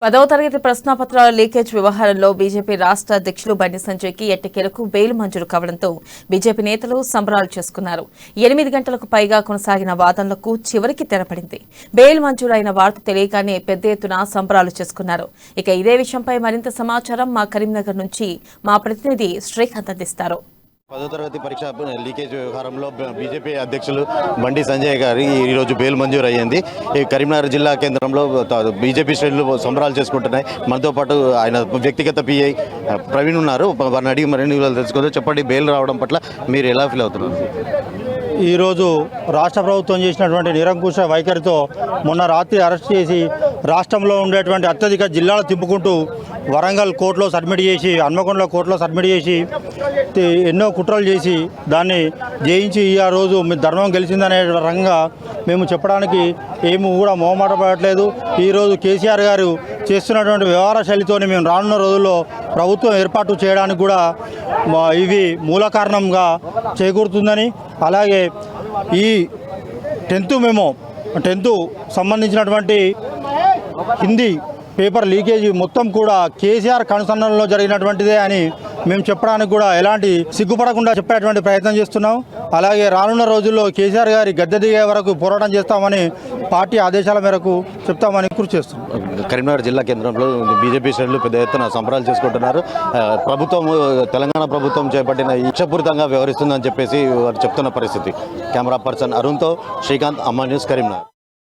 10వ తరగతి ప్రశ్నాపత్రాల లీకేజ్ వ్యవహారంలో బీజేపీ రాష్ట్ర అధ్యక్షులు బండి సంజయ్కి ఎట్టకేలకు బెయిల్ మంజూరు కావడంతో బీజేపీ నేతలు సంబరాలు చేసుకున్నారు. 8 గంటలకు పైగా కొనసాగిన వాదనలకు చివరికి తెరపడింది. బెయిల్ మంజూరు అయిన వార్త తెలియగానే పెద్ద ఎత్తున సంబరాలు చేసుకున్నారు. ఇక ఇదే విషయంపై మరింత సమాచారం మా కరీంనగర్ నుంచి మా ప్రతినిధి శ్రీకాంత్ అందిస్తారు. 10వ తరగతి పరీక్ష లీకేజ్ వ్యవహారంలో బీజేపీ అధ్యక్షులు బండి సంజయ్ గారి ఈరోజు బెయిల్ మంజూరు అయ్యింది. ఈ కరీంనగర్ జిల్లా కేంద్రంలో బీజేపీ శ్రేణులు సంబరాలు చేసుకుంటున్నాయి. మనతో పాటు ఆయన వ్యక్తిగత పిఐ ప్రవీణ్ ఉన్నారు. వారిని అడిగి మరిన్ని వివరాలు తెలుసుకుందాం. చెప్పండి, బెయిల్ రావడం పట్ల మీరు ఎలా ఫీల్ అవుతున్నారు? ఈరోజు రాష్ట్ర ప్రభుత్వం చేసినటువంటి నిరంకుశ వైఖరితో మొన్న రాత్రి అరెస్ట్ చేసి రాష్ట్రంలో ఉండేటువంటి అత్యధిక జిల్లాలు తిప్పుకుంటూ వరంగల్ కోర్టులో సబ్మిట్ చేసి, హన్మకొండలో కోర్టులో సబ్మిట్ చేసి ఎన్నో కుట్రలు చేసి దాన్ని జయించి ఆ రోజు మీ ధర్మం గెలిచిందనే రంగా మేము చెప్పడానికి ఏమి కూడా మొహమాట పడట్లేదు. ఈరోజు కేసీఆర్ గారు చేస్తున్నటువంటి వ్యవహార శైలితో మేము రానున్న రోజుల్లో ప్రభుత్వం ఏర్పాటు చేయడానికి కూడా ఇవి మూల కారణంగా చేకూరుతుందని, అలాగే ఈ 10th సంబంధించినటువంటి హిందీ పేపర్ లీకేజీ మొత్తం కూడా కేసీఆర్ కనుసన్నల్లో జరిగినటువంటిదే అని మేము చెప్పడానికి కూడా ఎలాంటి సిగ్గుపడకుండా చెప్పేటువంటి ప్రయత్నం చేస్తున్నాం. అలాగే రానున్న రోజుల్లో కేసీఆర్ గారి గద్దె దిగే వరకు పోరాటం చేస్తామని, పార్టీ ఆదేశాల మేరకు చెప్తామని కృషి చేస్తున్నాం. కరీంనగర్ జిల్లా కేంద్రంలో బీజేపీ శ్రేణులు పెద్ద ఎత్తున సంబరాలు చేసుకుంటున్నారు. తెలంగాణ ప్రభుత్వం చేపట్టిన ఇచ్చపూరితంగా వ్యవహరిస్తుందని చెప్పేసి వారు చెప్తున్న పరిస్థితి. కెమెరా పర్సన్ అరుణ్తో శ్రీకాంత్, అమ్మ న్యూస్, కరీంనగర్.